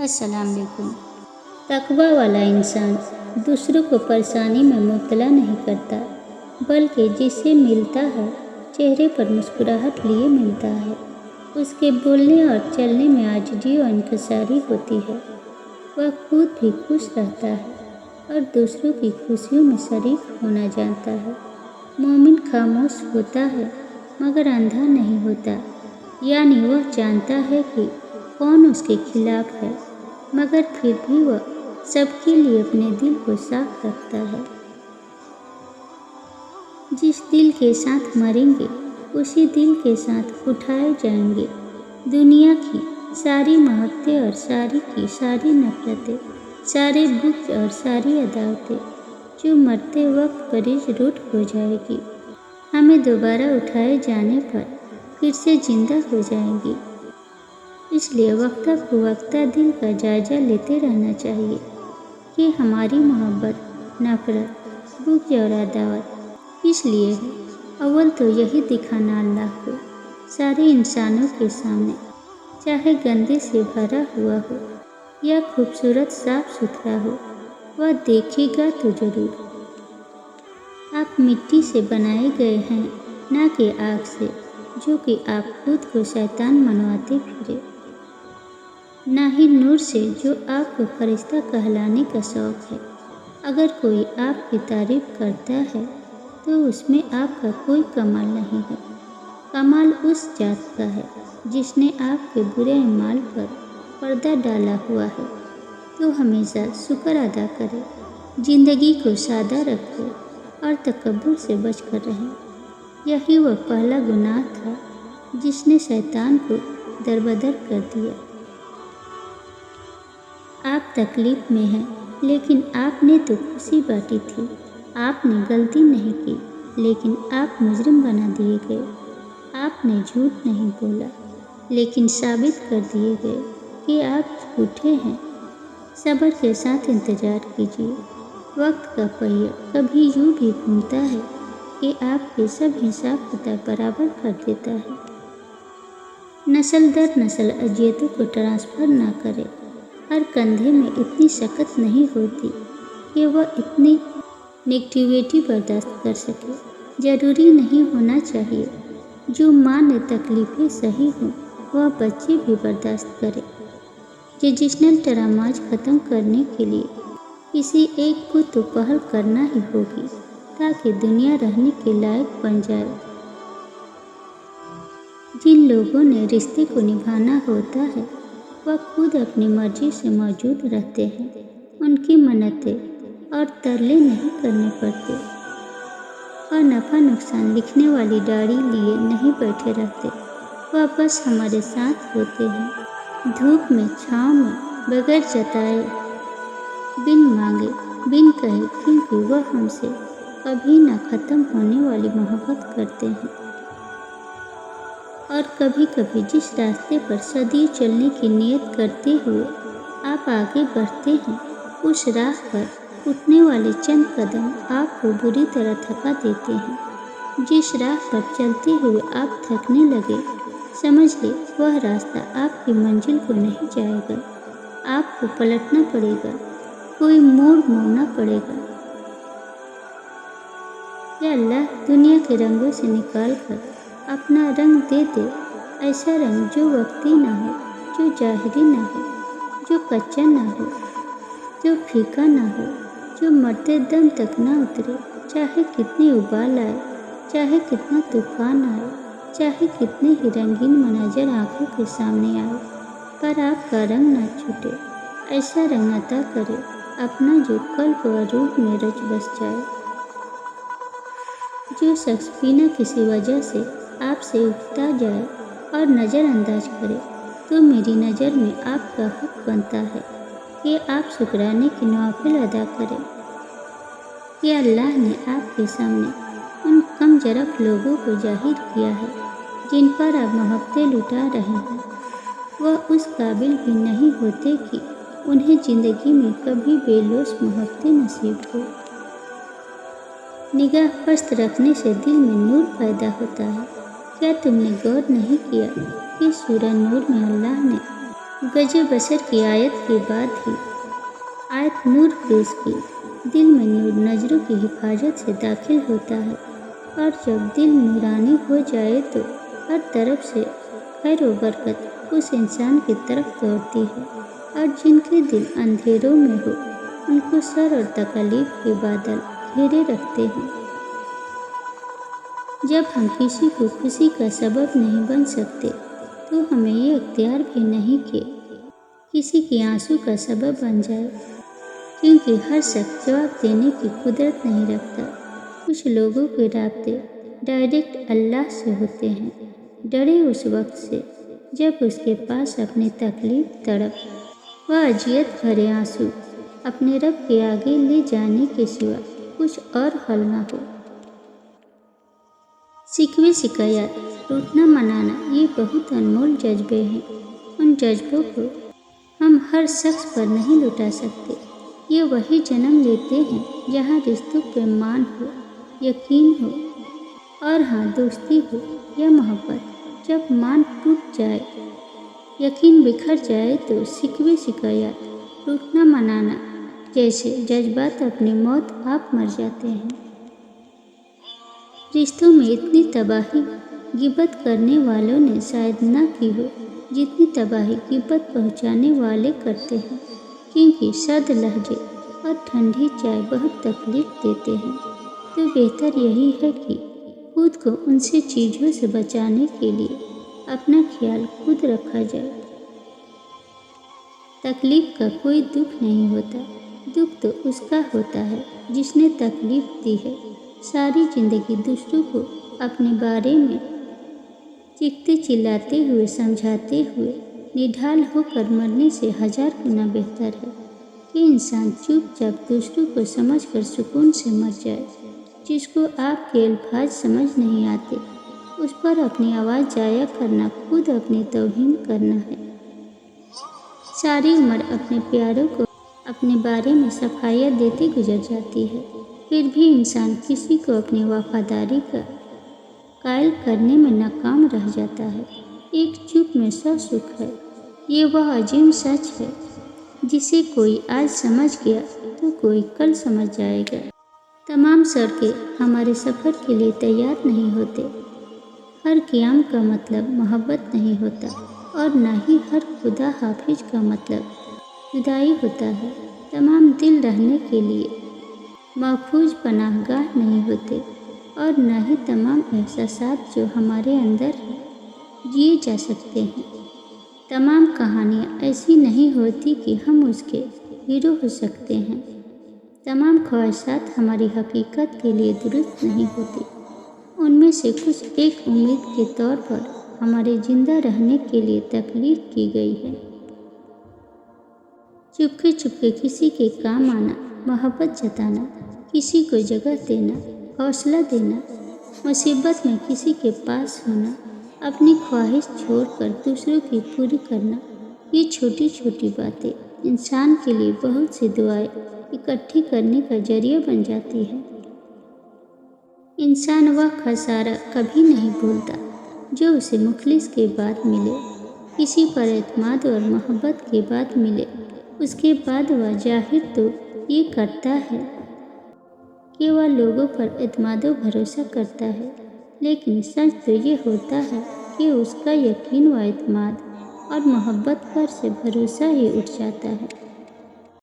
अस्सलाम वालेकुम। तकवा वाला इंसान दूसरों को परेशानी में मुब्तला नहीं करता, बल्कि जिससे मिलता है चेहरे पर मुस्कुराहट लिए मिलता है। उसके बोलने और चलने में आजिज़ी और इंकिसारी होती है। वह खुद भी खुश रहता है और दूसरों की खुशियों में शरीक होना जानता है। मोमिन खामोश होता है मगर अंधा नहीं होता, यानी वह जानता है कि कौन उसके खिलाफ है, मगर फिर भी वह सबके लिए अपने दिल को साफ रखता है। जिस दिल के साथ मरेंगे उसी दिल के साथ उठाए जाएंगे। दुनिया की सारी मोहब्बतें और सारी की सारी नफरतें, सारे बुग़्ज़ और सारी अदावतें जो मरते वक्त करीज रूठ हो जाएगी, हमें दोबारा उठाए जाने पर फिर से ज़िंदा हो जाएंगी। इसलिए वक्ता को वक्ता दिल का जायज़ा लेते रहना चाहिए कि हमारी मोहब्बत, नफ़रत, बुग़्ज़ और अदावत किस लिए है। अव्वल तो यही दिखाना अल्लाह को सारे इंसानों के सामने, चाहे गंदे से भरा हुआ हो या खूबसूरत साफ सुथरा हो, वह देखेगा तो ज़रूर। आप मिट्टी से बनाए गए हैं, ना कि आग से, जो कि आप खुद को शैतान मनवाते फिरे, ना ही नूर से जो आपको फरिश्ता कहलाने का शौक़ है। अगर कोई आपकी तारीफ़ करता है तो उसमें आपका कोई कमाल नहीं है। कमाल उस जात का है जिसने आपके बुरे अमाल पर पर्दा डाला हुआ है। तो हमेशा शुक्र अदा करें, ज़िंदगी को सादा रखें और तकब्बुर से बच कर रहें। यही वह पहला गुनाह था जिसने शैतान को दरबदर कर दिया। आप तकलीफ़ में हैं, लेकिन आपने तो खुशी बांटी थी। आपने गलती नहीं की, लेकिन आप मुजरिम बना दिए गए। आपने झूठ नहीं बोला, लेकिन साबित कर दिए गए कि आप झूठे हैं। सब्र के साथ इंतज़ार कीजिए। वक्त का पहिया कभी यूँ भी घूमता है कि आपके सब हिसाब किताब बराबर कर देता है। नस्ल दर नस्ल अज़ियतों को ट्रांसफ़र ना करे। हर कंधे में इतनी शक्कत नहीं होती कि वह इतनी नेगेटिविटी बर्दाश्त कर सके। ज़रूरी नहीं होना चाहिए जो माँ ने तकलीफ़ें सही हों वह बच्चे भी बर्दाश्त करे। डिजिटल ड्रामाज ख़त्म करने के लिए किसी एक को तो पहल करना ही होगी, ताकि दुनिया रहने के लायक बन जाए। जिन लोगों ने रिश्ते को निभाना होता है वह खुद अपनी मर्ज़ी से मौजूद रहते हैं। उनकी मन्नतें और तरले नहीं करने पड़ते और नफ़ा नुकसान लिखने वाली डायरी लिए नहीं बैठे रहते। वह बस हमारे साथ होते हैं, धूप में, छाँव में, बगैर जताए, बिन मांगे, बिन कहे, क्योंकि वह हमसे कभी ना ख़त्म होने वाली मोहब्बत करते हैं। और कभी कभी जिस रास्ते पर सदियों चलने की नीयत करते हुए आप आगे बढ़ते हैं, उस राह पर उठने वाले चंद कदम आपको बुरी तरह थका देते हैं। जिस राह पर चलते हुए आप थकने लगे, समझ ले वह रास्ता आपकी मंजिल को नहीं जाएगा। आपको पलटना पड़ेगा, कोई मोड़ मोड़ना पड़ेगा। या अल्लाह दुनिया के रंगों से निकाल कर अपना रंग दे दे, ऐसा रंग जो वक्ती ना हो, जो जाहिरी ना हो, जो कच्चा ना हो, जो फीका ना हो, जो मरते दम तक ना उतरे। चाहे कितनी उबाल आए, चाहे कितना तूफान आए, चाहे कितने ही रंगीन मनाजर आँखों के सामने आए, पर आपका रंग ना छूटे। ऐसा रंग अता करे अपना जो कल्ब व रूह में रच बस जाए। जो शख्स बिना किसी वजह से आपसे उठता जाए और नज़रअंदाज करे, तो मेरी नज़र में आपका हक बनता है कि आप शुक्राने की नवाफिल अदा करें कि अल्लाह ने आपके सामने उन कम जरफ लोगों को जाहिर किया है जिन पर आप मोहब्बतें लुटा रहे हैं। वह उस काबिल भी नहीं होते कि उन्हें ज़िंदगी में कभी बेलौस मोहब्बतें नसीब हो। निगाह पस्त रखने से दिल में नूर पैदा होता है। क्या तुमने गौर नहीं किया कि सूरह नूर में अल्लाह ने गजब बसर की आयत के बाद ही आयत नूर पेश की। दिल में नूर नजरों की हिफाजत से दाखिल होता है, और जब दिल नूरानी हो जाए तो हर तरफ से खैर व बरकत उस इंसान की तरफ दौड़ती है। और जिनके दिल अंधेरों में हो उनको शर और तकलीफ के बादल घेरे रखते हैं। जब हम किसी को खुशी का सबब नहीं बन सकते तो हमें ये इख्तियार भी नहीं कि किसी के आंसू का सबब बन जाए, क्योंकि हर शख्स जवाब देने की कुदरत नहीं रखता। कुछ लोगों के राब्ते डायरेक्ट अल्लाह से होते हैं। डरे उस वक्त से जब उसके पास अपनी तकलीफ, तड़प व अजियत भरे आंसू अपने रब के आगे ले जाने के सिवा कुछ और हल ना हो। शिकवे शिकायत, रूठना मनाना, ये बहुत अनमोल जज्बे हैं। उन जज्बों को हम हर शख्स पर नहीं लुटा सकते। ये वही जन्म लेते हैं जहाँ रिश्तों पे मान हो, यकीन हो, और हाँ दोस्ती हो या मोहब्बत। जब मान टूट जाए, यकीन बिखर जाए तो शिकवे शिकायत, रूठना मनाना जैसे जज्बात अपनी मौत आप मर जाते हैं। रिश्तों में इतनी तबाही गिबत करने वालों ने शायद न की हो जितनी तबाही गिबत पहुंचाने वाले करते हैं, क्योंकि सर्द लहजे और ठंडी चाय बहुत तकलीफ देते हैं। तो बेहतर यही है कि खुद को उनसे चीज़ों से बचाने के लिए अपना ख्याल खुद रखा जाए। तकलीफ का कोई दुख नहीं होता, दुख तो उसका होता है जिसने तकलीफ दी है। सारी जिंदगी दूसरों को अपने बारे में चीखते चिल्लाते हुए, समझाते हुए निढाल होकर मरने से 1000 गुना बेहतर है कि इंसान चुपचाप दूसरों को समझकर सुकून से मर जाए। जिसको आपके अल्फाज समझ नहीं आते उस पर अपनी आवाज़ जाया करना खुद अपनी तौहीन करना है। सारी उम्र अपने प्यारों को अपने बारे में सफाइयाँ देते गुजर जाती है, फिर भी इंसान किसी को अपनी वफादारी का कायल करने में नाकाम रह जाता है। एक चुप में सब सुख है, ये वह अजीम सच है जिसे कोई आज समझ गया तो कोई कल समझ जाएगा। तमाम सड़कें हमारे सफ़र के लिए तैयार नहीं होते। हर क़याम का मतलब मोहब्बत नहीं होता, और न ही हर खुदा हाफिज का मतलब जुदाई होता है। तमाम दिल रहने के लिए महफूज पनाहगाह नहीं होते, और न ही तमाम एहसासात जो हमारे अंदर हैं जिए जा सकते हैं। तमाम कहानियाँ ऐसी नहीं होती कि हम उसके हीरो हो सकते हैं। तमाम ख्वाहिशात हमारी हकीकत के लिए दुरुस्त नहीं होती। उनमें से कुछ एक उम्मीद के तौर पर हमारे ज़िंदा रहने के लिए तकलीफ की गई है। चुपके चुपके किसी के काम आना, मोहब्बत जताना, किसी को जगह देना, हौसला देना, मुसीबत में किसी के पास होना, अपनी ख्वाहिश छोड़कर दूसरों की पूरी करना, ये छोटी छोटी बातें इंसान के लिए बहुत सी दुआएं इकट्ठी करने का जरिया बन जाती है। इंसान वह खसारा कभी नहीं भूलता जो उसे मुखलिस के बाद मिले, किसी पर एतमाद और मोहब्बत के बाद मिले। उसके बाद वह जाहिर तो ये करता है कि वह लोगों पर एतमादो भरोसा करता है, लेकिन सच तो ये होता है कि उसका यकीन व एतमाद और मोहब्बत पर से भरोसा ही उठ जाता है।